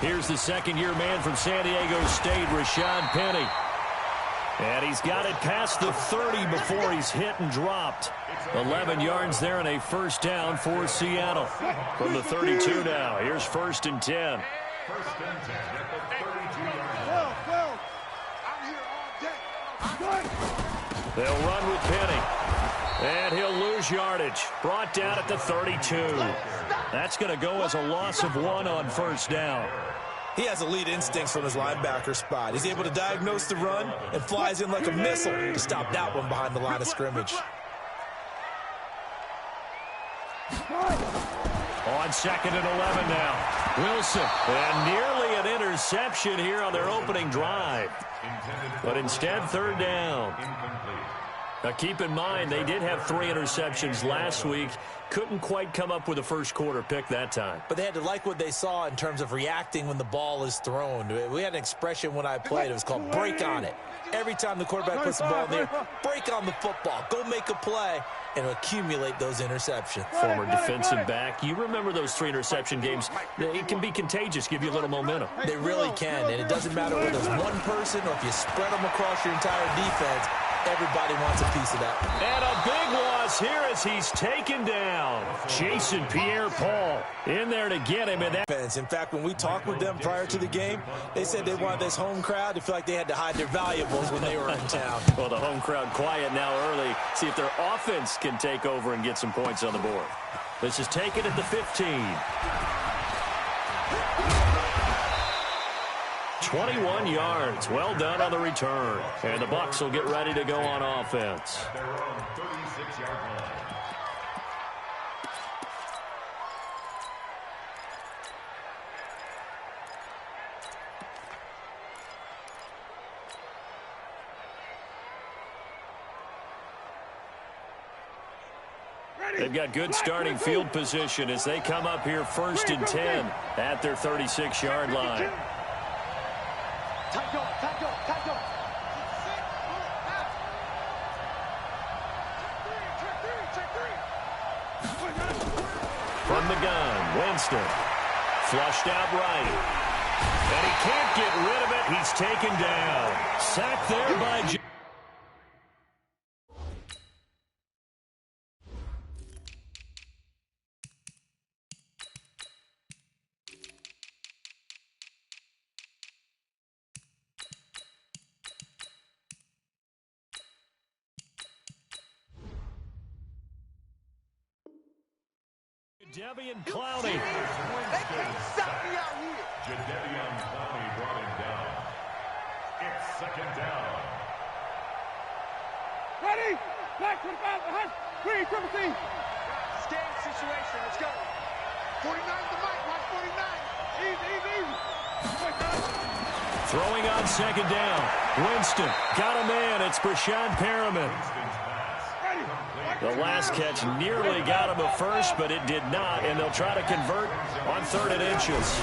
Here's the second-year man from San Diego State, Rashad Penny. And he's got it past the 30 before he's hit and dropped. 11 yards there and a first down for Seattle. From the 32 now, here's 1st and 10. First and 10 at the 32-yard line. I'm here all day. They'll run with Penny. And he'll lose yardage. Brought down at the 32. That's going to go as a loss of 1 on first down. He has elite instincts from his linebacker spot. He's able to diagnose the run and flies in like a missile to stop that one behind the line of scrimmage. On 2nd and 11 now. Wilson. And nearly an interception here on their opening drive. But instead, 3rd down. Now keep in mind, they did have 3 interceptions last week. Couldn't quite come up with a first quarter pick that time. But they had to like what they saw in terms of reacting when the ball is thrown. We had an expression when I played. It was called break on it. Every time the quarterback puts the ball in the air, break on the football. Go make a play and accumulate those interceptions. Former defensive back. You remember those 3 interception games. It can be contagious, give you a little momentum. They really can, and it doesn't matter whether it's one person or if you spread them across your entire defense. Everybody wants a piece of that. And a big loss here as he's taken down. Jason Pierre-Paul in there to get him in that. In fact, when we talked with them prior to the game, they said they wanted this home crowd to feel like they had to hide their valuables when they were in town. Well, the home crowd quiet now early. See if their offense can take over and get some points on the board. This is taken at the 15. 21 yards. Well done on the return. And the Bucs will get ready to go on offense. They're on 36-yard line. They've got good starting field position as they come up here 1st and 10 at their 36-yard line. From the gun, Winston. Flushed out right. And he can't get rid of it. He's taken down. Sacked there by Jadeveon Clowney. They can't stop me out here. Jadeveon Clowney brought him down. It's 2nd down. Ready? Black 25, behind. Green, triple team. Scan situation. Let's go. 49 to Mike. Watch 49. Easy. Throwing on 2nd down. Winston got a man. It's Brashad Perriman. The last catch nearly got him a first, but it did not, and they'll try to convert on 3rd and inches.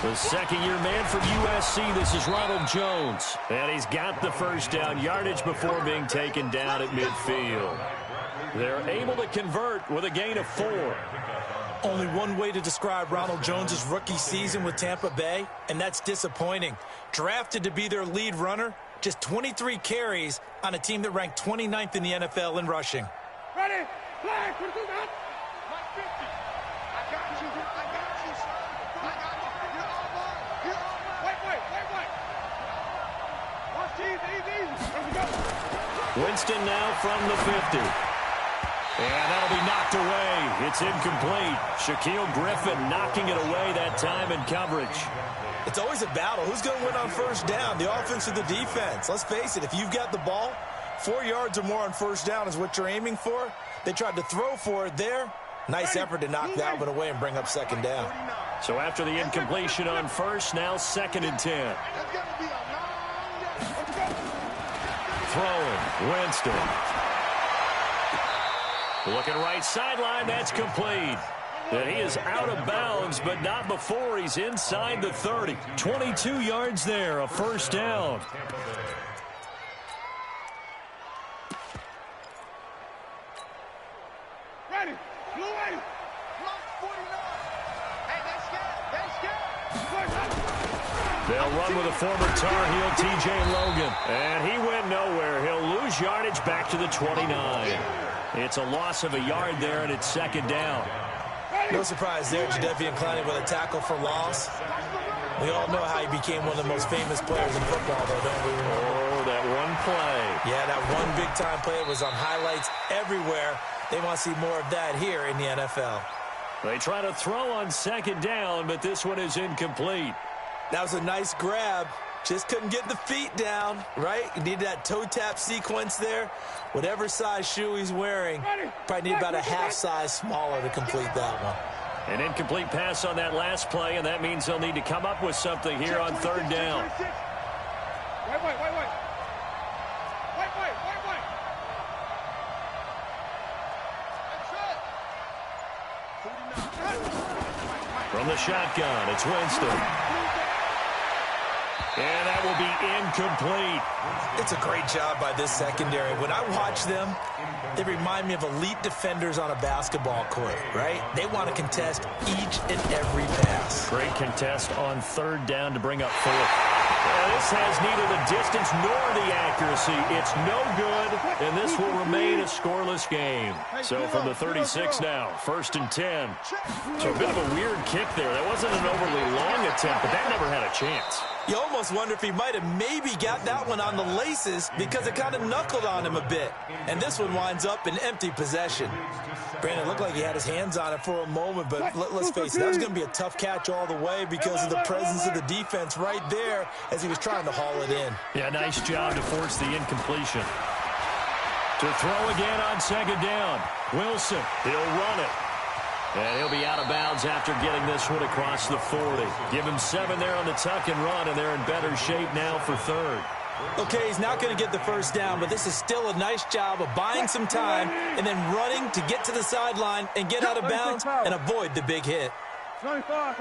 The second-year man from USC, this is Ronald Jones. And he's got the first down, yardage before being taken down at midfield. They're able to convert with a gain of 4. Only one way to describe Ronald Jones' rookie season with Tampa Bay, and that's disappointing. Drafted to be their lead runner, just 23 carries on a team that ranked 29th in the NFL in rushing. Ready? Flag, 22 down. Mike 50. I got you, son. I got you. You're all mine. You're all mine. Wait. Watch easy. Here we go. Winston now from the 50. And that'll be knocked away. It's incomplete. Shaquille Griffin knocking it away that time in coverage. It's always a battle. Who's going to win on first down, the offense or the defense? Let's face it, if you've got the ball, 4 yards or more on first down is what you're aiming for. They tried to throw for it there. Nice effort to knock that one away and bring up 2nd down. So after the incompletion on first, now 2nd and 10. Throwing, Winston. Looking right sideline, that's complete. And he is out of bounds, but not before he's inside the 30. 22 yards there, a first down. Ready. Blue 80. Block 49. Hey, they scared. They scared. They'll run with a former Tar Heel, T.J. Logan. And he went nowhere. He'll lose yardage back to the 29. It's a loss of a yard there, and it's second down. No surprise there, Jadeveon Clowney with a tackle for loss. We all know how he became one of the most famous players in football, though, don't we? Oh, that one play. Yeah, that one big-time play was on highlights everywhere. They want to see more of that here in the NFL. They try to throw on second down, but this one is incomplete. That was a nice grab. Just couldn't get the feet down, right? You need that toe tap sequence there. Whatever size shoe he's wearing, probably need about a half size smaller to complete that one. An incomplete pass on that last play, and that means they'll need to come up with something here on third down. Wait. From the shotgun, it's Winston. And that will be incomplete. It's a great job by this secondary. When I watch them, they remind me of elite defenders on a basketball court, right? They want to contest each and every pass. Great contest on third down to bring up fourth. This has neither the distance nor the accuracy. It's no good, and this will remain a scoreless game. So from the 36 now, 1st and 10. So a bit of a weird kick there. That wasn't an overly long attempt, but that never had a chance. You almost wonder if he might have maybe got that one on the laces because it kind of knuckled on him a bit. And this one winds up in empty possession. Brandon, looked like he had his hands on it for a moment, but let's face it, that was going to be a tough catch all the way because of the presence of the defense right there as he was trying to haul it in. Yeah, nice job to force the incompletion. To throw again on second down. Wilson, he'll run it. And he'll be out of bounds after getting this one across the 40. Give him 7 there on the tuck and run, and they're in better shape now for third. Okay, he's not going to get the first down, but this is still a nice job of buying some time and then running to get to the sideline and get out of bounds and avoid the big hit. 95.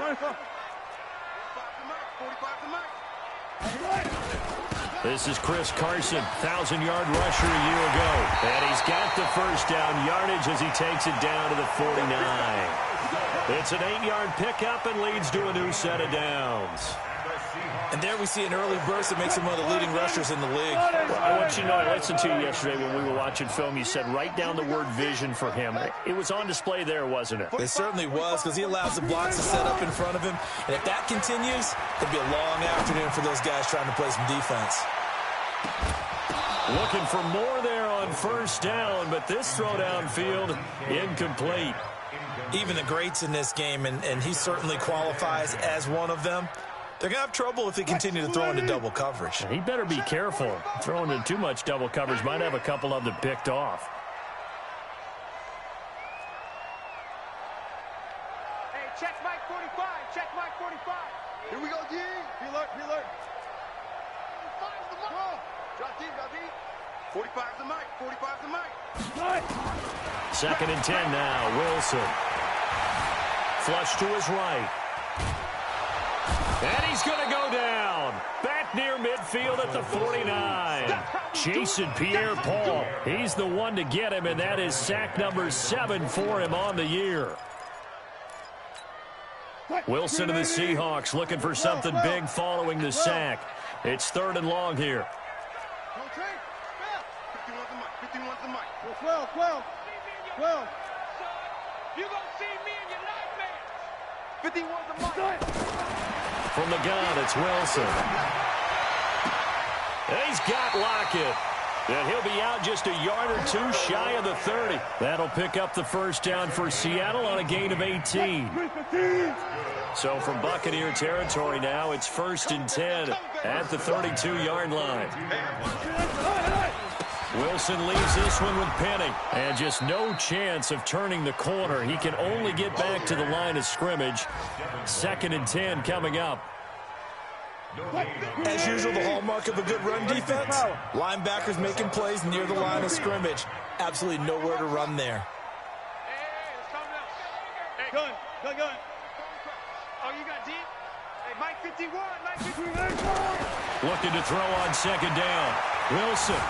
This is Chris Carson, 1,000-yard rusher a year ago. And he's got the first down yardage as he takes it down to the 49. It's an 8-yard pickup and leads to a new set of downs. And there we see an early burst that makes him one of the leading rushers in the league. Well, I want you to know, I listened to you yesterday when we were watching film. You said write down the word vision for him. It was on display there, wasn't it? It certainly was, because he allows the blocks to set up in front of him. And if that continues, it'll be a long afternoon for those guys trying to play some defense. Looking for more there on first down, but this throw downfield incomplete. Even the greats in this game, and he certainly qualifies as one of them, they're going to have trouble if they continue to throw into double coverage. He better be careful. Throwing into too much double coverage might have a couple of them picked off. Hey, check Mike 45. Check Mike 45. Here we go, D. Be alert. Drop D. 45's the mic. 45's the mic. 2nd and 10 now. Wilson. Flush to his right. And he's going to go down. Back near midfield at the 49. Jason Pierre-Paul. He's the one to get him, and that is sack number 7 for him on the year. Wilson of the Seahawks looking for something big following the sack. It's 3rd and long here. 51's the mic. 12. You gonna see me in your nightmares. 51's the mic. From the gun, it's Wilson. And he's got Lockett. And he'll be out just a yard or two shy of the 30. That'll pick up the first down for Seattle on a gain of 18. So from Buccaneer territory now, it's 1st and 10 at the 32-yard line. Wilson leaves this one with Penny. And just no chance of turning the corner. He can only get back to the line of scrimmage. 2nd and 10 coming up. As usual, the hallmark of a good run defense, linebackers making plays near the line of scrimmage. Absolutely nowhere to run there. Hey, gun. Oh, you got deep? Hey, Mike 51. Looking to throw on 2nd down. Wilson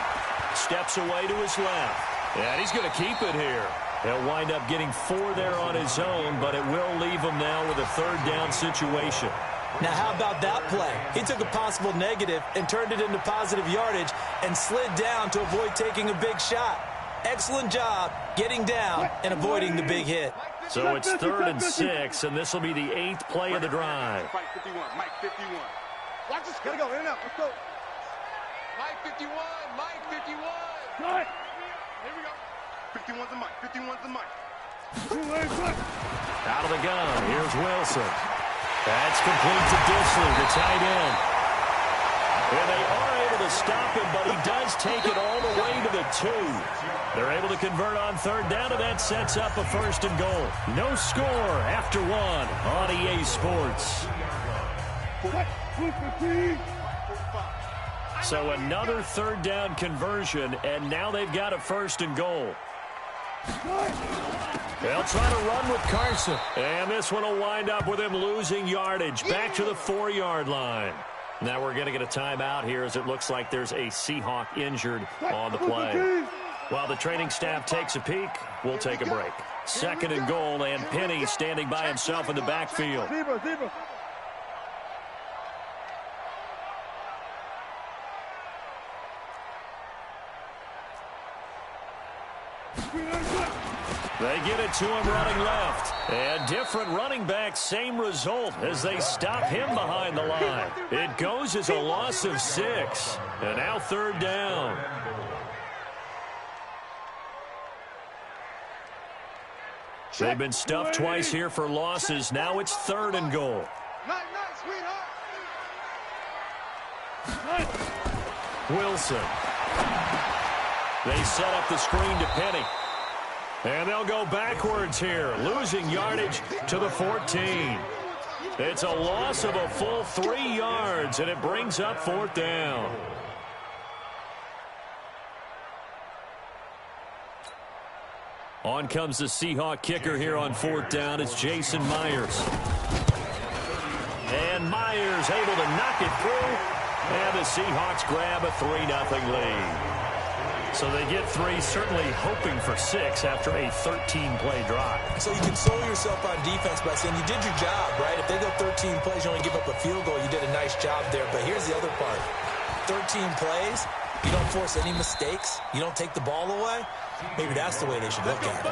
steps away to his left. And he's going to keep it here. He'll wind up getting 4 there on his own, but it will leave him now with a third down situation. Now, how about that play? He took a possible negative and turned it into positive yardage and slid down to avoid taking a big shot. Excellent job getting down and avoiding the big hit. So it's 3rd and 6, and this will be the 8th play of the drive. Mike 51, Mike 51. Watch this, gotta go, in and out, let's go. Mike 51, Mike 51. Good. Here we go. 51's the Mike, 51's the Mike. Out of the gun, here's Wilson. That's complete to Disley, the tight end. And they are able to stop him, but he does take it all the way to the 2. They're able to convert on 3rd down, and that sets up a 1st and goal. No score after 1 on EA Sports. So another 3rd down conversion, and now they've got a 1st and goal. They'll try to run with Carson. And this one will wind up with him losing yardage back to the 4-yard line. Now we're going to get a timeout here as it looks like there's a Seahawk injured on the play. While the training staff takes a peek, we'll take a break. 2nd and goal, and Penny standing by himself in the backfield. They get it to him running left. And different running back, same result as they stop him behind the line. It goes as a loss of 6. And now 3rd down. They've been stuffed twice here for losses. Now it's 3rd and goal. Wilson. They set up the screen to Penny. And they'll go backwards here, losing yardage to the 14. It's a loss of a full 3 yards, and it brings up 4th down. On comes the Seahawk kicker here on 4th down. It's Jason Myers. And Myers able to knock it through. And the Seahawks grab a 3-0 lead. So they get 3, certainly hoping for 6 after a 13-play drive. So you console yourself on defense by saying you did your job, right? If they go 13 plays, you only give up a field goal, you did a nice job there. But here's the other part. 13 plays, you don't force any mistakes, you don't take the ball away. Maybe that's the way they should look at it.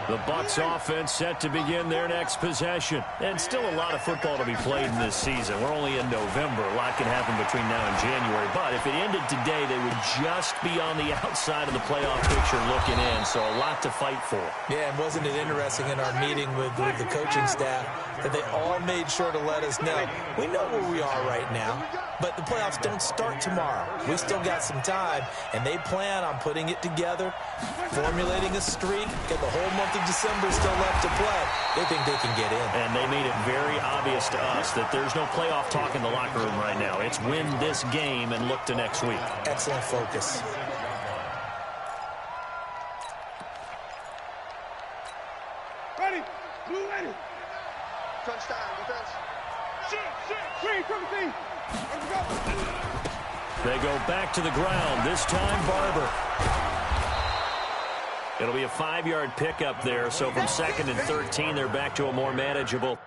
The Bucs offense set to begin their next possession. And still a lot of football to be played in this season. We're only in November. A lot can happen between now and January. But if it ended today, they would just be on the outside of the playoff picture looking in. So a lot to fight for. Yeah, and wasn't it interesting in our meeting with the coaching staff that they all made sure to let us know, we know where we are right now, but the playoffs don't start tomorrow. We still got some time, and they plan on putting it together, formulating a streak, get the whole month of December still left to play. They think they can get in. And they made it very obvious to us that there's no playoff talk in the locker room right now. It's win this game and look to next week. Excellent focus. Ready, blue ready. Touchdown, defense. Green, come to me. Let's go. They go back to the ground, this time Barber. It'll be a 5-yard pickup there, so from 2nd and 13, they're back to a more manageable.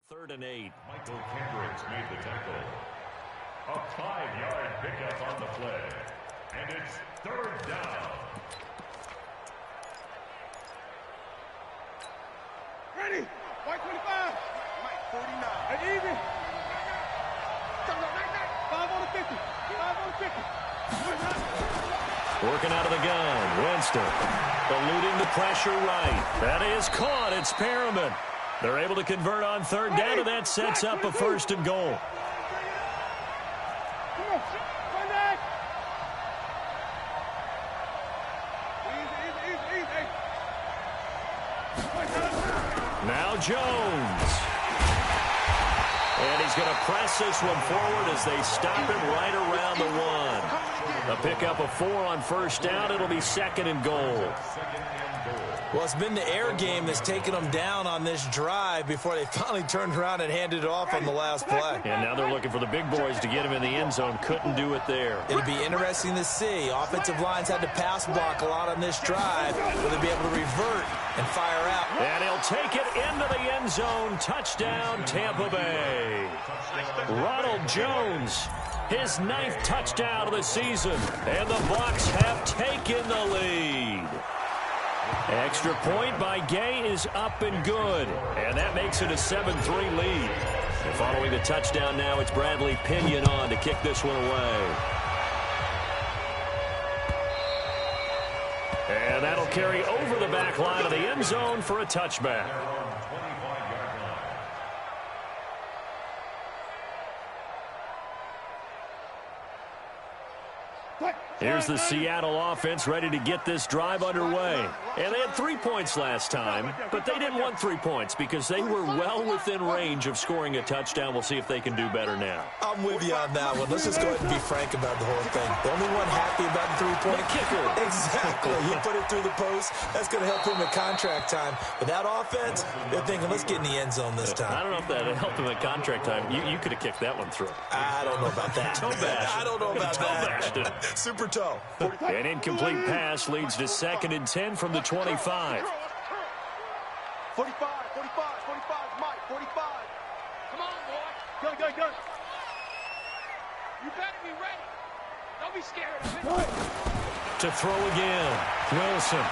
Third and 8. Michael Kendricks made the tackle. A 5-yard pickup on the play. And it's 3rd down. Ready, white 25. Mike 49. And easy. 5 on the 50. 5 on the 50. Working out of the gun, Winston. Eluding the pressure right. That is caught. It's Perriman. They're able to convert on 3rd down, and that sets up a 1st and goal. Now Jones. And he's going to press this one forward as they stop it right around the 1. A pickup of 4 on first down. It'll be 2nd and goal. Well, it's been the air game that's taken them down on this drive before they finally turned around and handed it off on the last play. And now they're looking for the big boys to get him in the end zone. Couldn't do it there. It'll be interesting to see. Offensive lines had to pass block a lot on this drive. Will they be able to revert and fire out? And he'll take it into the end zone. Touchdown, Tampa Bay. Ronald Jones, his 9th touchdown of the season. And the Bucs have taken the lead. Extra point by Gay is up and good. And that makes it a 7-3 lead. And following the touchdown now, it's Bradley Pinion on to kick this one away. And that'll carry over the back line of the end zone for a touchback. Here's the Seattle offense ready to get this drive underway. And they had 3 points last time, but they didn't want 3 points because they were well within range of scoring a touchdown. We'll see if they can do better now. I'm with you on that one. Let's just go ahead and be frank about the whole thing. The only one happy about the 3-point kicker. Exactly. He put it through the post. That's going to help him at contract time. But that offense, they're thinking, let's get in the end zone this time. I don't know if that helped him at contract time. You could have kicked that one through. I don't know about that. Toe bash. I don't know about that. Super toe. An incomplete pass leads to 2nd and 10 from the 25. 45, 45, 45, Mike, 45. Come on, boy. Go. You better be ready. Don't be scared. To throw again. Wilson.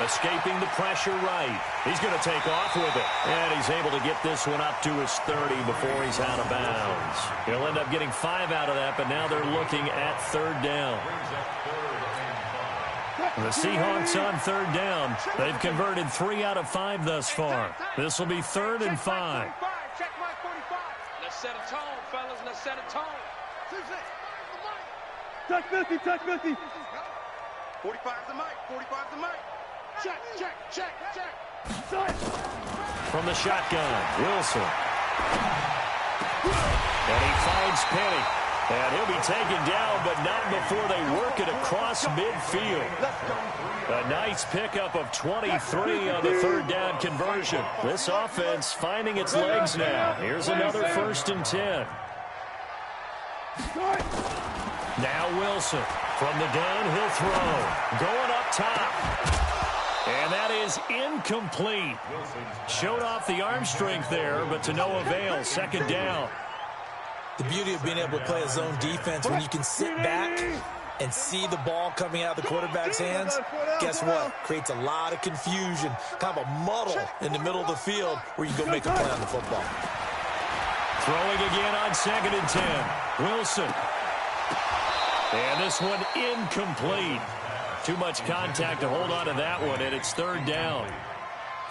Escaping the pressure right. He's going to take off with it. And he's able to get this one up to his 30 before he's out of bounds. He'll end up getting 5 out of that, but now they're looking at 3rd down. The Seahawks on 3rd down. They've converted 3 out of 5 thus far. This will be 3rd and 5. Check my 45. Let's set a tone, fellas. Let's set a tone. Touch 50, touch 50. 45's the mic, 45's the mic. Check. From the shotgun, Wilson. And he finds Penny. And he'll be taken down, but not before they work it across midfield. A nice pickup of 23 on the 3rd down conversion. This offense finding its legs now. Here's another 1st and 10. Now Wilson. From the gun, he'll throw. Going up top. And that is incomplete. Showed off the arm strength there, but to no avail. 2nd down. The beauty of being able to play a zone defense when you can sit back and see the ball coming out of the quarterback's hands, guess what? Creates a lot of confusion, kind of a muddle in the middle of the field where you go make a play on the football. Throwing again on 2nd and 10. Wilson. And this one incomplete. Too much contact to hold on to that one, and it's 3rd down.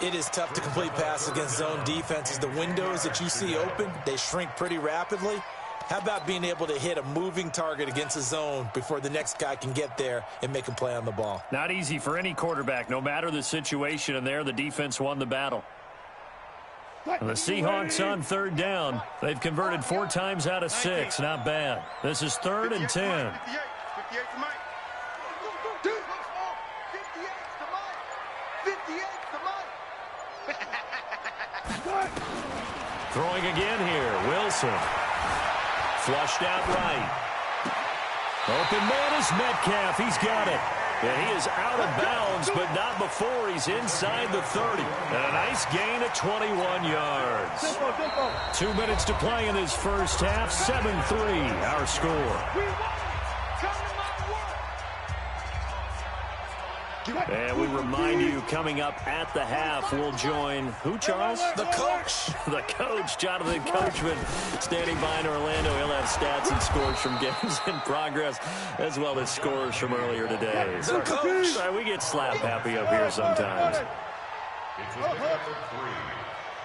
It is tough to complete passes against zone defenses. The windows that you see open, they shrink pretty rapidly. How about being able to hit a moving target against a zone before the next guy can get there and make a play on the ball? Not easy for any quarterback, no matter the situation, and there the defense won the battle. And the Seahawks on 3rd down. They've converted 4 times out of 6. Not bad. This is 3rd and 10. 58 to Mike. Throwing again here, Wilson. Flushed out right. Open man is Metcalf. He's got it. And he is out of bounds, but not before he's inside the 30. And a nice gain of 21 yards. 2 minutes to play in this first half. 7-3, our score. And we remind you, coming up at the half, we'll join who, Charles? The coach. The coach, Jonathan Coachman, standing by in Orlando. He'll have stats and scores from games in progress, as well as scores from earlier today. The coach. We get slap happy up here sometimes. It's a pickup of 3.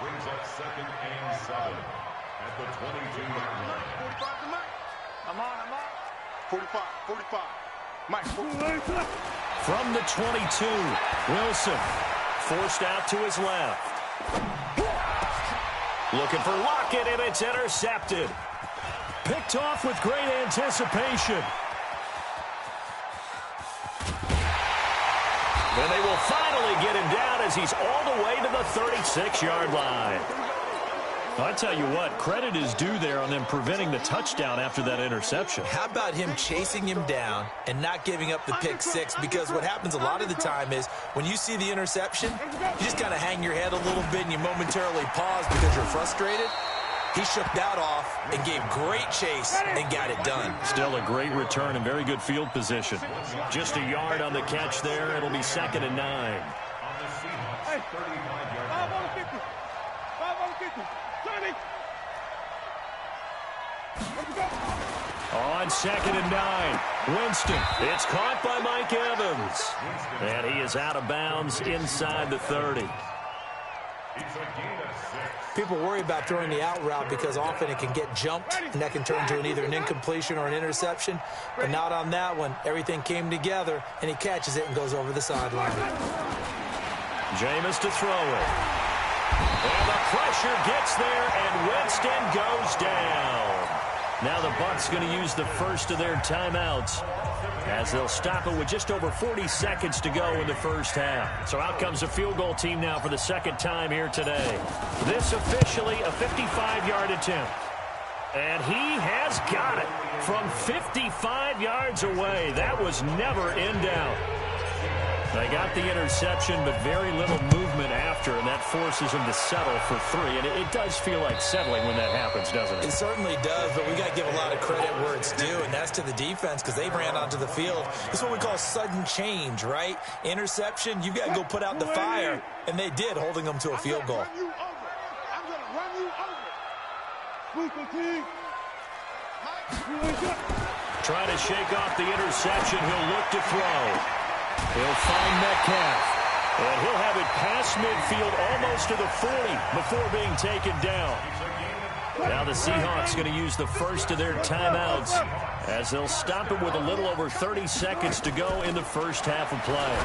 Brings up 2nd and 7 at the 22-yard line. 45 to Mike. I'm on. 45. Mike, 45. From the 22, Wilson forced out to his left. Looking for Lockett, and it's intercepted. Picked off with great anticipation. And they will finally get him down as he's all the way to the 36-yard line. I tell you what, credit is due there on them preventing the touchdown after that interception. How about him chasing him down and not giving up the pick six? Because what happens a lot of the time is when you see the interception, you just kind of hang your head a little bit and you momentarily pause because you're frustrated. He shook that off and gave great chase and got it done. Still a great return and very good field position. Just a yard on the catch there. It'll be 2nd and 9. On the Seahawks, 35-yard line. 5 on 50. 30. On 2nd and 9, Winston. It's caught by Mike Evans. And he is out of bounds inside the 30. It's a gain of 6. People worry about throwing the out route because often it can get jumped, and that can turn into either an incompletion or an interception. But not on that one. Everything came together, and he catches it and goes over the sideline. Jameis to throw it. And the pressure gets there, and Winston goes down. Now the Bucs going to use the first of their timeouts as they'll stop it with just over 40 seconds to go in the first half. So out comes a field goal team now for the second time here today. This officially a 55-yard attempt. And he has got it from 55 yards away. That was never in doubt. They got the interception, but very little movement after, and that forces him to settle for 3. And it does feel like settling when that happens, doesn't it? It certainly does, but we got to give a lot of credit where it's due, and that's to the defense because they ran onto the field. This is what we call sudden change, right? Interception, you got to go put out the fire, and they did, holding them to a field goal. I'm going to run you over. Trying to shake off the interception. He'll look to throw. He'll find Metcalf. And he'll have it past midfield almost to the 40 before being taken down. Now the Seahawks going to use the first of their timeouts as they'll stop it with a little over 30 seconds to go in the first half of play.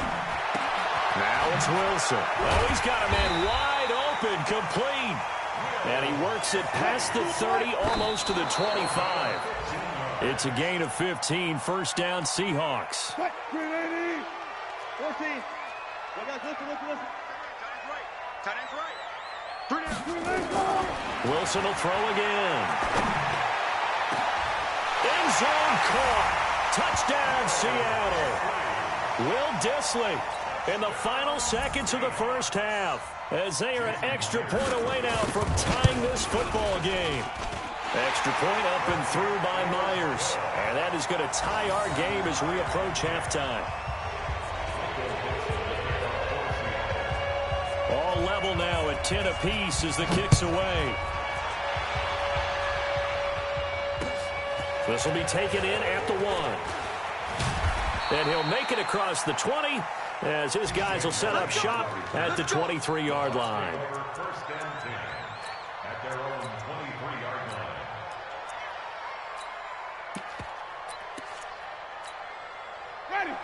Now it's Wilson. Oh, he's got a man wide open, complete. And he works it past the 30, almost to the 25. It's a gain of 15, first down Seahawks. 14. Listen. Tight end's right. Wilson will throw again. End zone caught. Touchdown, Seattle. Will Dissly in the final seconds of the first half as they are an extra point away now from tying this football game. Extra point up and through by Myers. And that is going to tie our game as we approach halftime. All level now at 10 apiece as the kick's away. This will be taken in at the 1. And he'll make it across the 20 as his guys will set up shop at the 23-yard line. First down 10 at their own 23-yard line.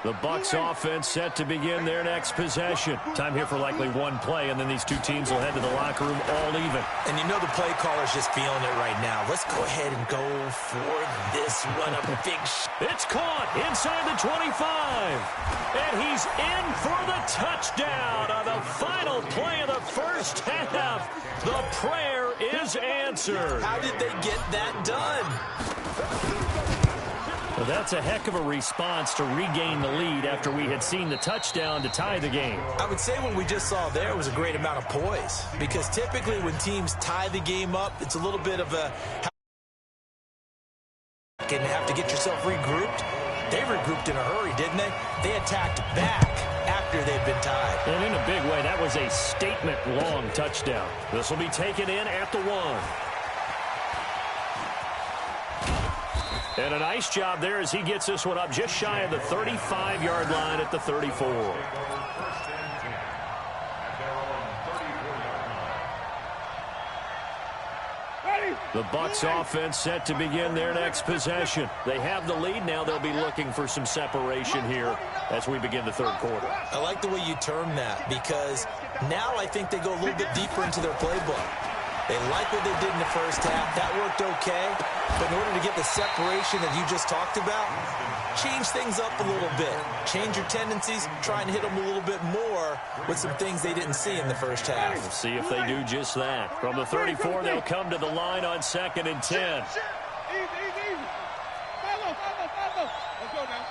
The Bucs offense set to begin their next possession. Time here for likely one play, and then these two teams will head to the locker room all even. And you know the play caller's just feeling it right now. Let's go ahead and go for this one. A big It's caught inside the 25. And he's in for the touchdown on the final play of the first half. The prayer is answered. How did they get that done? Well, that's a heck of a response to regain the lead after we had seen the touchdown to tie the game. I would say what we just saw there was a great amount of poise, because typically when teams tie the game up, it's a little bit of a and have to get yourself regrouped. They regrouped in a hurry, didn't they? They attacked back after they'd been tied. And in a big way, that was a statement-long touchdown. This will be taken in at the 1. And a nice job there as he gets this one up just shy of the 35-yard line at the 34. The Bucs offense set to begin their next possession. They have the lead now. They'll be looking for some separation here as we begin the third quarter. I like the way you term that, because now I think they go a little bit deeper into their playbook. They like what they did in the first half. That worked okay. But in order to get the separation that you just talked about, change things up a little bit. Change your tendencies. Try and hit them a little bit more with some things they didn't see in the first half. We'll see if they do just that. From the 34, they'll come to the line on 2nd and 10. Easy. Follow. Let's go now.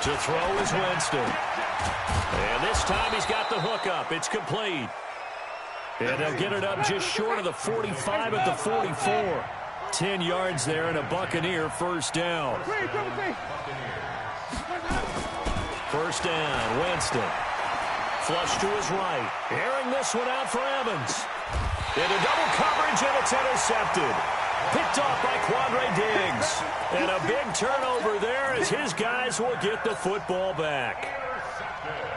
To throw is Winston. And this time he's got the hook up. It's complete. And they'll get it up just short of the 45 at the 44. 10 yards there and a Buccaneer first down. First down, Winston. Flush to his right. Airing this one out for Evans. Into double coverage, and it's intercepted. Picked off by Quandre Diggs. And a big turnover there as his guys will get the football back.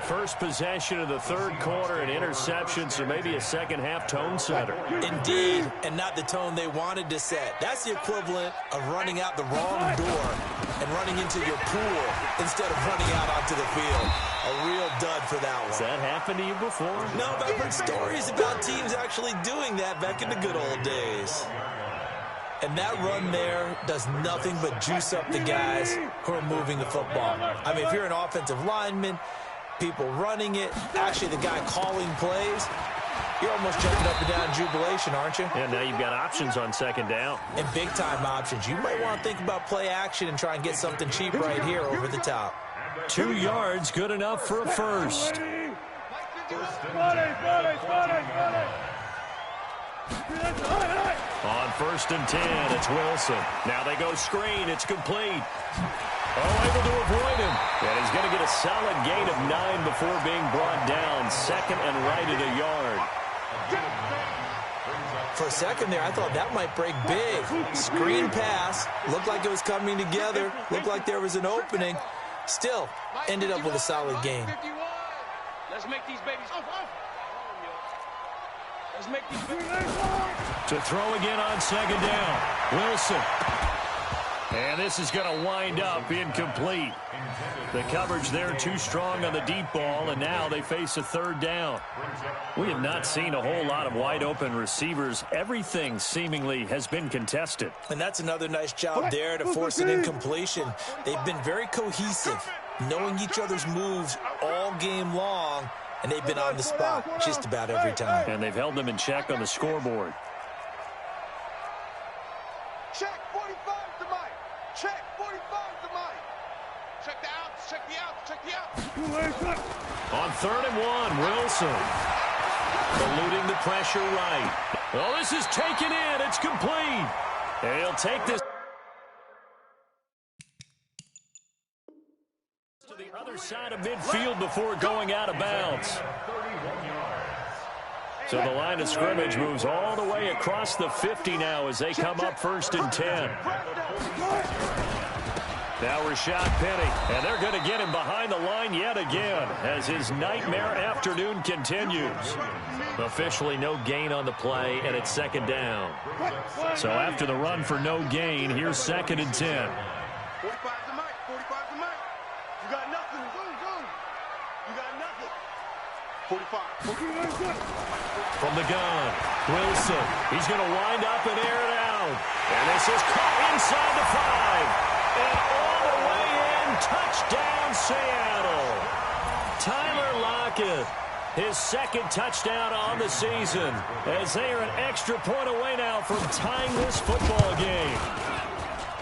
First possession of the third quarter, an interception, so maybe a second-half tone setter. Indeed, and not the tone they wanted to set. That's the equivalent of running out the wrong door and running into your pool instead of running out onto the field. A real dud for that one. Has that happened to you before? No, but I've heard stories about teams actually doing that back in the good old days. And that run there does nothing but juice up the guys who are moving the football. I mean, if you're an offensive lineman, people running it, actually the guy calling plays, you're almost jumping up and down in jubilation, aren't you? And now you've got options on second down. And big-time options. You might want to think about play action and try and get something cheap right here over the top. 2 yards, good enough for a first. On 1st and 10, it's Wilson. Now they go screen. It's complete. Oh, able to avoid him. And he's going to get a solid gain of 9 before being brought down. 2nd and right at a yard. For a second there, I thought that might break big. Screen pass. Looked like it was coming together. Looked like there was an opening. Still, ended up with a solid gain. Let's make these babies. Let's make these babies. To throw again on second down. Wilson. And this is going to wind up incomplete. The coverage there too strong on the deep ball, and now they face a third down. We have not seen a whole lot of wide open receivers. Everything seemingly has been contested. And that's another nice job there to force an incompletion. They've been very cohesive, knowing each other's moves all game long, and they've been on the spot just about every time. And they've held them in check on the scoreboard. Check 45 to Mike. Check 45 to Mike. Check the outs. Check the outs. Check the outs. On 3rd and 1, Wilson. Eluding the pressure right. Oh, this is taken in. It's complete. And he'll take this to the other side of midfield before going out of bounds. So the line of scrimmage moves all the way across the 50 now as they come up 1st and 10. Now Rashad Penny, and they're going to get him behind the line yet again as his nightmare afternoon continues. Officially no gain on the play, and it's 2nd down. So after the run for no gain, here's 2nd and 10. 45 to Mike. 45 to Mike. You got nothing. You got nothing. 45. From the gun, Wilson. He's going to wind up and air it out. And this is caught inside the 5. And all the way in, touchdown Seattle. Tyler Lockett, his 2nd touchdown on the season, as they are an extra point away now from tying this football game.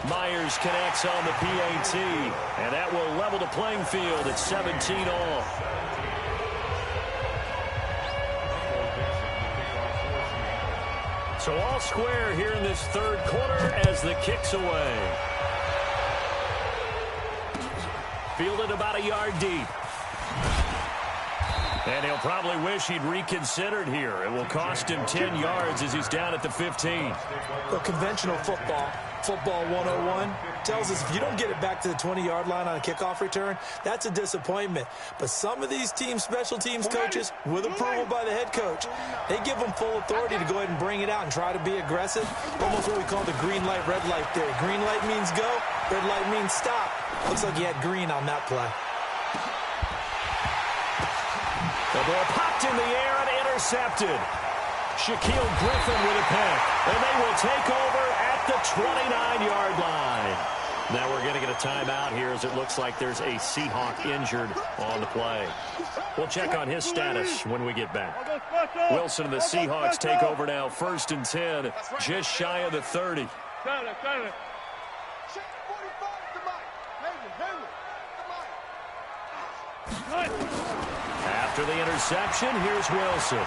Myers connects on the PAT, and that will level the playing field at 17 all. So all square here in this third quarter as the kick's away. Fielded about a yard deep. And he'll probably wish he'd reconsidered here. It will cost him 10 yards as he's down at the 15. For conventional football, Football 101 tells us if you don't get it back to the 20-yard line on a kickoff return, that's a disappointment. But some of these special teams coaches, with approval by the head coach, they give them full authority to go ahead and bring it out and try to be aggressive. Almost what we call the green light, red light theory. Green light means go, red light means stop. Looks like he had green on that play. The ball popped in the air and intercepted. Shaquille Griffin with a pick, and they will take over at the 29-yard line. Now we're going to get a timeout here as it looks like there's a Seahawk injured on the play. We'll check on his status when we get back. Wilson and the Seahawks take over now, 1st and 10, just shy of the 30. After the interception, here's Wilson.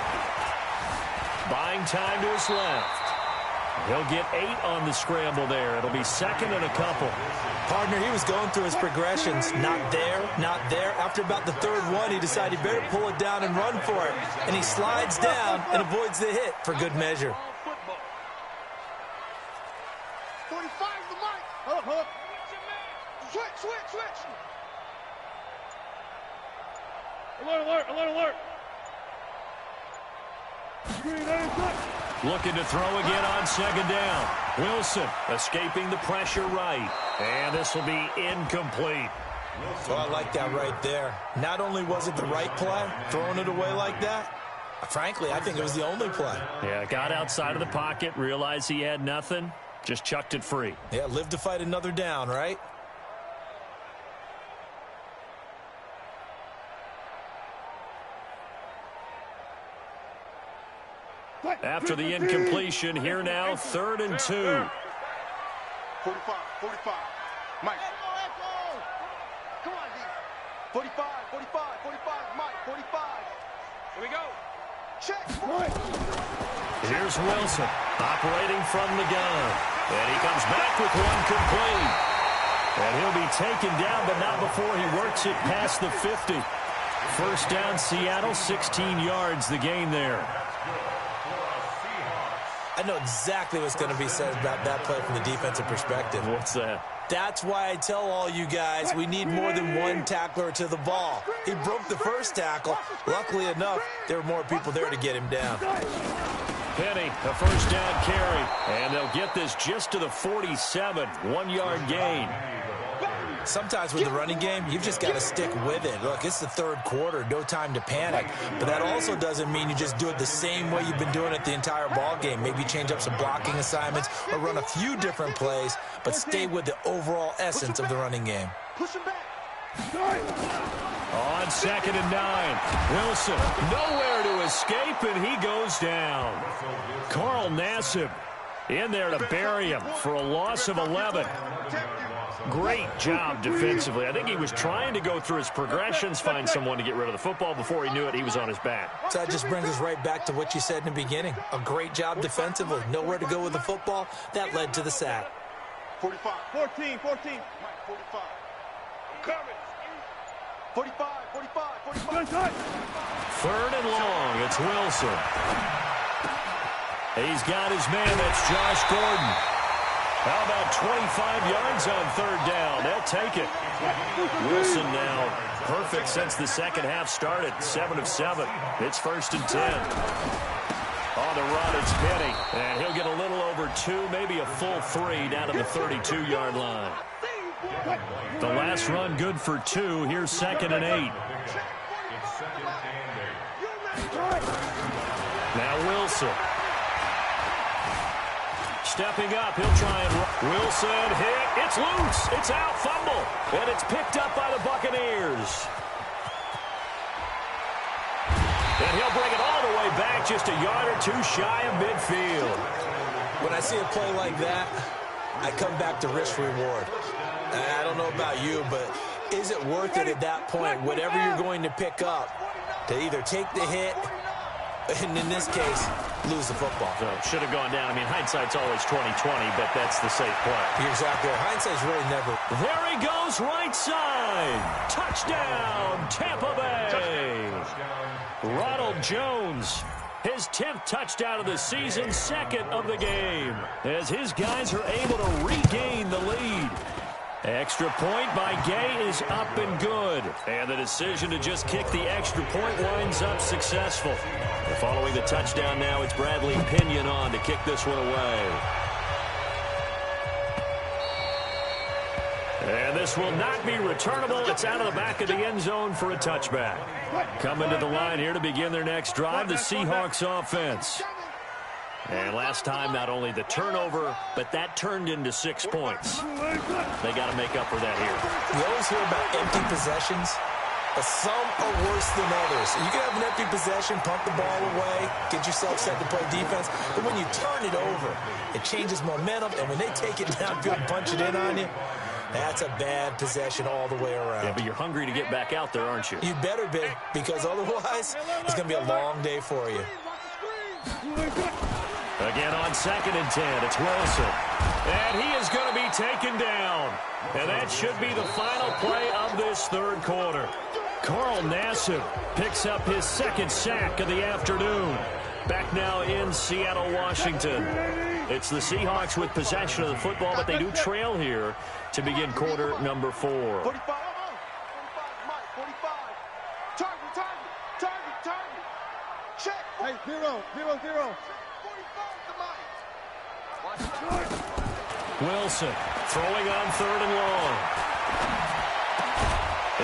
Buying time to his left. He'll get 8 on the scramble there. It'll be 2nd and a couple. Partner, he was going through his progressions. Not there, not there. After about the 3rd one, he decided he better pull it down and run for it. And he slides down and avoids the hit for good measure. 45 the mic. Switch. Alert. Looking to throw again on 2nd down. Wilson escaping the pressure right. And this will be incomplete. Well, I like that right there. Not only was it the right play, throwing it away like that, frankly, I think it was the only play. Yeah, got outside of the pocket, realized he had nothing, just chucked it free. Yeah, live to fight another down, right? After the incompletion, here now, 3rd and 2. 45. Mike. Come on, D. 45, Mike, 45. Here we go. Check. Here's Wilson, operating from the gun. And he comes back with one complete. And he'll be taken down, but not before he works it past the 50. 1st down, Seattle, 16 yards the gain there. I know exactly what's going to be said about that play from the defensive perspective. What's that? That's why I tell all you guys we need more than one tackler to the ball. He broke the 1st tackle. Luckily enough, there were more people there to get him down. Penny, a 1st down carry. And they'll get this just to the 47, 1-yard gain. Sometimes with the running game, you've just got to stick with it. Look, it's the 3rd quarter, no time to panic. But that also doesn't mean you just do it the same way you've been doing it the entire ball game. Maybe change up some blocking assignments or run a few different plays, but stay with the overall essence of the running game. Push him back. On 2nd and 9, Wilson nowhere to escape, and he goes down. Carl Nassib in there to bury him for a loss of 11. Great job defensively. I think he was trying to go through his progressions, find someone to get rid of the football. Before he knew it, he was on his back. So that just brings us right back to what you said in the beginning. A great job defensively. Nowhere to go with the football. That led to the sack. 45. 14. 45. Coming. 45. 3rd and long. It's Wilson. He's got his man. That's Josh Gordon. How about 25 yards on 3rd down? They'll take it. Wilson now perfect since the 2nd half started. 7 of 7. It's 1st and 10. On the run, it's Penny. And he'll get a little over 2, maybe a full 3 down to the 32-yard line. The last run good for 2. Here's 2nd and 8. Now Wilson. Stepping up, he'll try and run. Wilson hit. It's loose. It's out. Fumble. And it's picked up by the Buccaneers. And he'll bring it all the way back, just a yard or 2 shy of midfield. When I see a play like that, I come back to risk reward. I don't know about you, but is it worth it at that point, whatever you're going to pick up, to either take the hit, and in this case, lose the football? So should have gone down. I mean, hindsight's always 20/20, but that's the safe play. You're exactly right. Hindsight's really never. There he goes, right side. Touchdown, Tampa Bay. Ronald Jones His 10th touchdown of the season, second of the game, as his guys are able to regain the lead. Extra point by Gay is up and good. And the decision to just kick the extra point winds up successful. And following the touchdown now, it's Bradley Pinion on to kick this one away. And this will not be returnable. It's out of the back of the end zone for a touchback. Coming to the line here to begin their next drive, the Seahawks offense. And last time, not only the turnover, but that turned into 6 points. They got to make up for that here. You always hear about empty possessions, but some are worse than others. You can have an empty possession, pump the ball away, get yourself set to play defense, but when you turn it over, it changes momentum, and when they take it downfield and punch it in on you, that's a bad possession all the way around. Yeah, but you're hungry to get back out there, aren't you? You better be, because otherwise, it's going to be a long day for you. Again on 2nd and 10, it's Wilson. And he is going to be taken down. And that should be the final play of this third quarter. Carl Nassib picks up his 2nd sack of the afternoon. Back now in Seattle, Washington. It's the Seahawks with possession of the football, but they do trail here to begin quarter number 4. 45, 45, target. Check. Hey, 0, 0, 0. Wilson throwing on 3rd and long.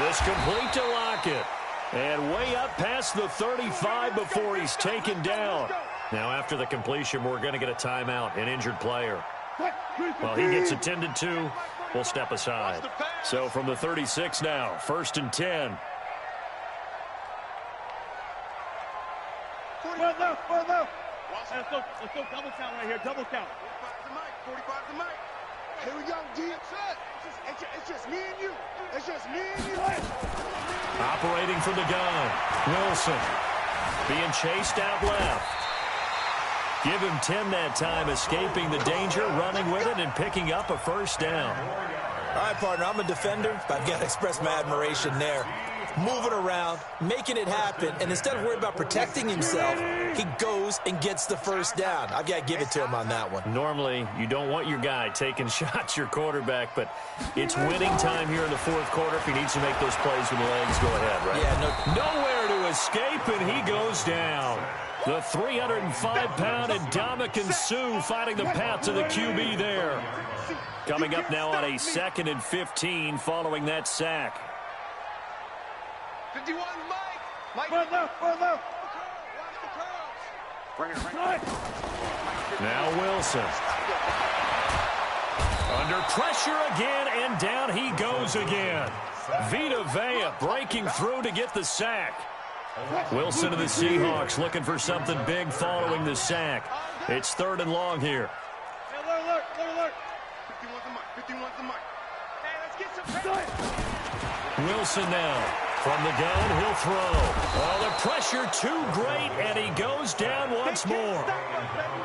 It's complete to Lockett. And way up past the 35 before he's taken down. Now after the completion, we're going to get a timeout, an injured player. Well, he gets attended to. We'll step aside. So from the 36 now, 1st and 10. Let's go double count right here, double count. 45 to Mike. Here we go, D. It's just me and you. It's just me and you. Operating from the gun, Wilson being chased out left. Give him 10 that time, escaping the danger, running with it, and picking up a 1st down. All right, partner, I'm a defender, but I've got to express my admiration there. Moving around, making it happen, and instead of worrying about protecting himself, he goes and gets the 1st down. I've got to give it to him on that one. Normally, you don't want your guy taking shots, your quarterback, but it's winning time here in the 4th quarter. If he needs to make those plays with the legs, go ahead, right? Yeah, Nowhere to escape, and he goes down. The 305-pound Ndamukong Suh finding the path to the QB there. Coming up now on a 2nd and 15 following that sack. 51, Mike. Further. Now Wilson. Under pressure again, and down he goes again. Vita Vea breaking through to get the sack. Wilson to the Seahawks looking for something big following the sack. It's 3rd and long here. Alert. 51's the Mike. Hey, let's get some pressure. Wilson now. From the gun, he'll throw. Oh, the pressure too great, and he goes down once more.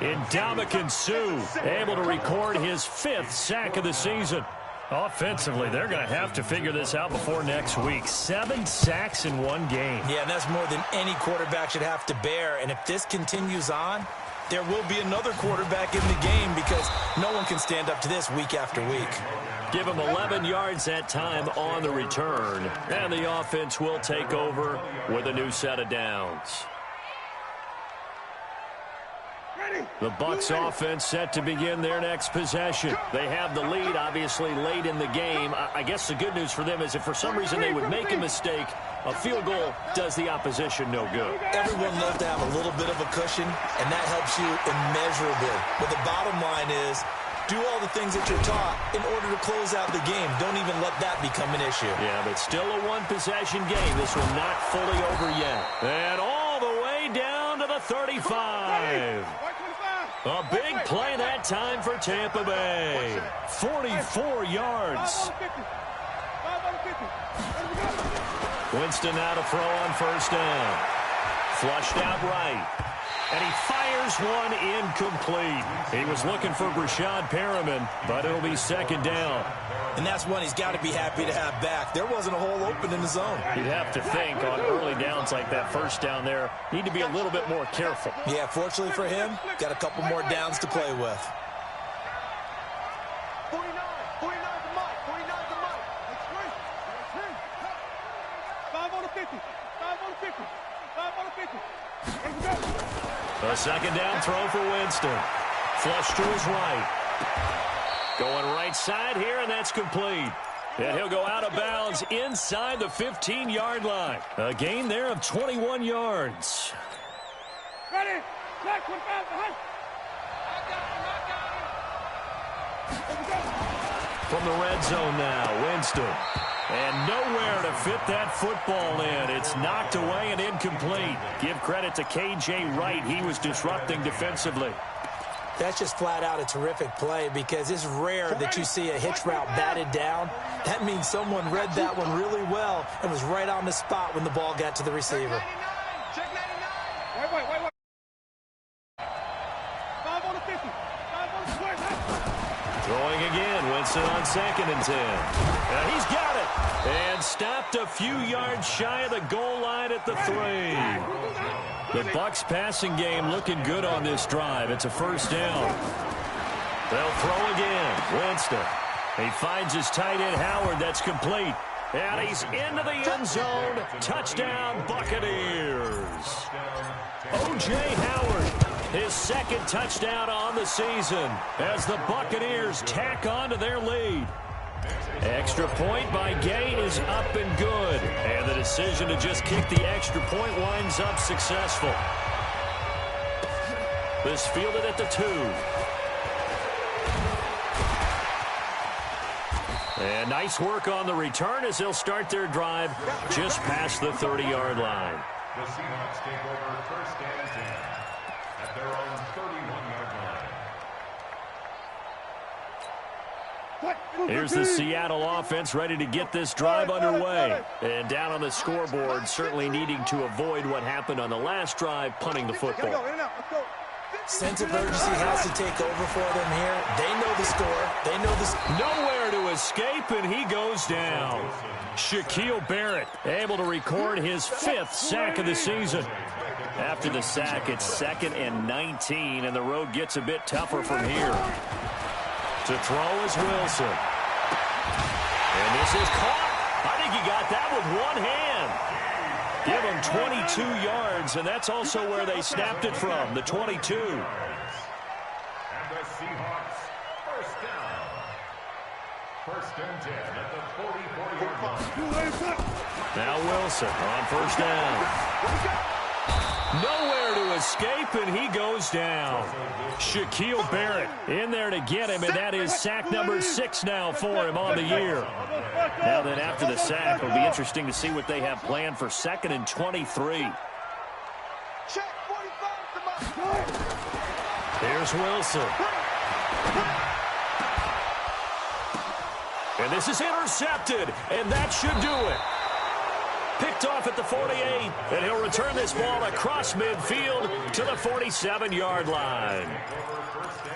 Ndamukong Suh able to record his 5th sack of the season. Offensively, they're going to have to figure this out before next week. 7 sacks in one game. Yeah, and that's more than any quarterback should have to bear. And if this continues on, there will be another quarterback in the game because no one can stand up to this week after week. Give him 11 yards that time on the return. And the offense will take over with a new set of downs. The Bucs offense set to begin their next possession. They have the lead, obviously, late in the game. I guess the good news for them is if for some reason they would make a mistake, a field goal does the opposition no good. Everyone loves to have a little bit of a cushion, and that helps you immeasurably. But the bottom line is, do all the things that you're taught in order to close out the game. Don't even let that become an issue. Yeah, but still a one-possession game. This one not fully over yet. And all the way down to the 35. A big play that time for Tampa Bay. 44 yards. Winston now to throw on 1st down. Flushed out right. And he fires one incomplete. He was looking for Brashad Perriman, but it'll be second down. And that's one he's got to be happy to have back. There wasn't a hole open in the zone. You'd have to think on early downs like that first down there, need to be a little bit more careful. Yeah, fortunately for him, got a couple more downs to play with. 49 the mic. 49 the mic. 5 on the 50. 5 on the 50. 5 on the 50. A second down throw for Winston. Flush to his right. Going right side here, and that's complete. And he'll go out of bounds inside the 15-yard line. A gain there of 21 yards. Ready? Black 25 behind. From the red zone now, Winston. And nowhere to fit that football in. It's knocked away and incomplete. Give credit to K.J. Wright. He was disrupting defensively. That's just flat out a terrific play because it's rare that you see a hitch route batted down. That means someone read that one really well and was right on the spot when the ball got to the receiver. Check 99. Wait. 5 on the 50. 5 on the 20. Throwing again, Winston on 2nd and 10. And he's got it. And stopped a few yards shy of the goal line at the 3. The Bucs passing game looking good on this drive. It's a first down. They'll throw again. Winston. He finds his tight end, Howard. That's complete. And he's into the end zone. Touchdown, Buccaneers. O.J. Howard, his second touchdown on the season as the Buccaneers tack on to their lead. Extra point by Gay is up and good. And the decision to just kick the extra point winds up successful. This fielded at the 2. And nice work on the return as they'll start their drive just past the 30-yard line. The Seahawks take over first and 10 at their own 31-yard line. Here's the Seattle offense ready to get this drive underway. And down on the scoreboard, certainly needing to avoid what happened on the last drive, punting the football. Sense of urgency has to take over for them here. They know the score. They know the nowhere to escape, and he goes down. Shaquille Barrett able to record his 5th sack of the season. After the sack, it's 2nd and 19, and the road gets a bit tougher from here. To throw is Wilson. And this is caught. I think he got that with one hand. Give him 22 yards, and that's also where they snapped it from, the 22. And the Seahawks, first down. First and 10 at the 44-yard line. Now Wilson on first down. Nowhere to escape, and he goes down. Shaquille Barrett in there to get him, and that is sack number 6 now for him on the year. Now then, after the sack, it'll be interesting to see what they have planned for 2nd and 23. Here's Wilson. And this is intercepted, and that should do it. Picked off at the 48, and he'll return this ball across midfield to the 47-yard line.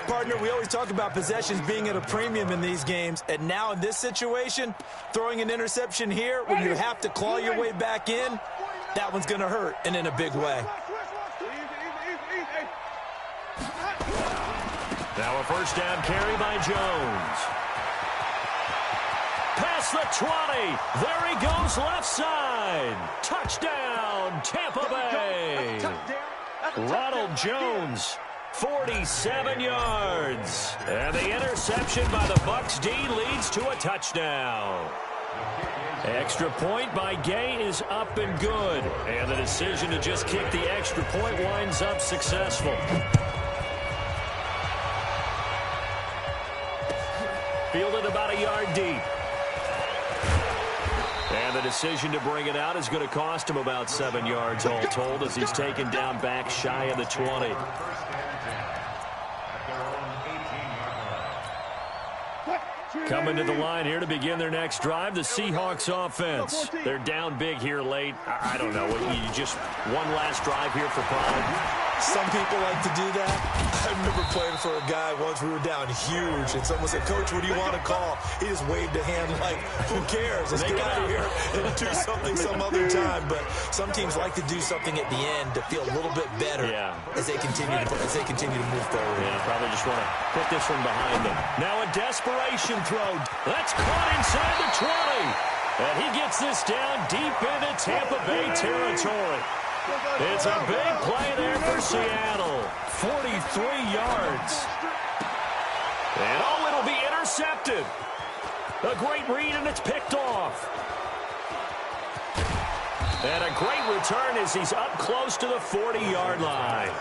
Partner, we always talk about possessions being at a premium in these games, and now in this situation, throwing an interception here when you have to claw your way back in, that one's going to hurt, and in a big way. Now a first down carry by Jones. Past the 20. There he goes left side. Touchdown, Tampa Bay. Ronald Jones, 47 yards. And the interception by the Bucs D leads to a touchdown. Extra point by Gay is up and good. And the decision to just kick the extra point winds up successful. Fielded about a yard deep. And the decision to bring it out is going to cost him about 7 yards all told as he's taken down back shy of the 20. Coming to the line here to begin their next drive, the Seahawks offense. They're down big here late. I don't know. You just one last drive here for pride. Some people like to do that. I remember playing for a guy once. We were down huge, and someone said, "Coach, what do you want to call?" He just waved a hand like, "Who cares? Let's get out of here and do something some other time." But some teams like to do something at the end to feel a little bit better as they continue to move forward. Yeah, probably just want to put this one behind them. Now a desperation throw. That's caught inside the 20. And he gets this down deep into Tampa Bay territory. It's a big play there for Seattle. 43 yards. And it'll be intercepted. A great read, and it's picked off. And a great return as he's up close to the 40-yard line.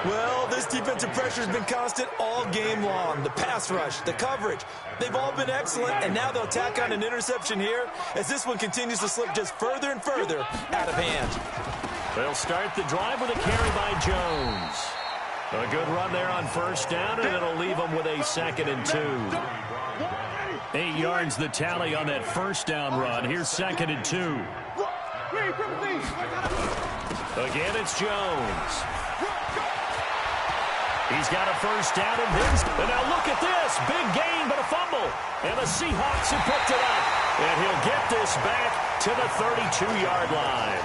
Well, this defensive pressure has been constant all game long. The pass rush, the coverage, they've all been excellent, and now they'll tack on an interception here as this one continues to slip just further and further out of hand. They'll start the drive with a carry by Jones. A good run there on first down, and it'll leave them with a 2nd and 2. 8 yards the tally on that first down run. Here's 2nd and 2. Again, it's Jones. He's got a first down and then. And now look at this. Big gain, but a fumble. And the Seahawks have picked it up. And he'll get this back to the 32-yard line.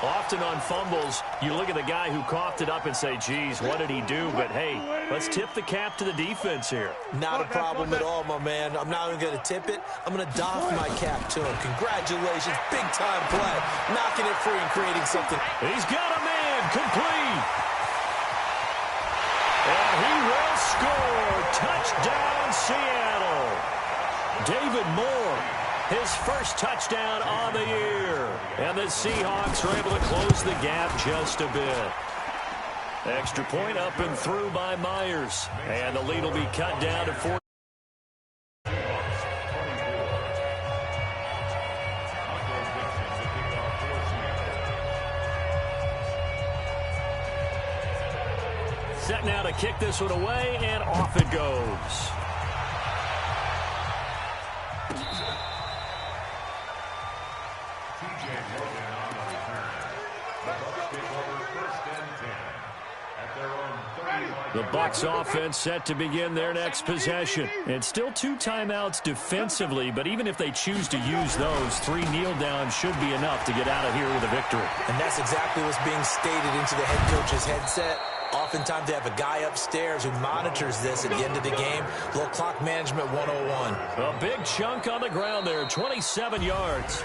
Often on fumbles, you look at the guy who coughed it up and say, geez, what did he do? But, hey, let's tip the cap to the defense here. Not a problem at all, my man. I'm not even going to tip it. I'm going to doff my cap to him. Congratulations. Big-time play. Knocking it free and creating something. He's got a man complete. And he will score. Touchdown, Seattle. David Moore, his first touchdown on the year. And the Seahawks are able to close the gap just a bit. Extra point up and through by Myers. And the lead will be cut down to 4. Set now to kick this one away, and off it goes. The Bucs offense set to begin their next possession. And still 2 timeouts defensively, but even if they choose to use those, 3 kneel downs should be enough to get out of here with a victory. And that's exactly what's being stated into the head coach's headset. Oftentimes they have a guy upstairs who monitors this at the end of the game. Little clock management 101. A big chunk on the ground there, 27 yards.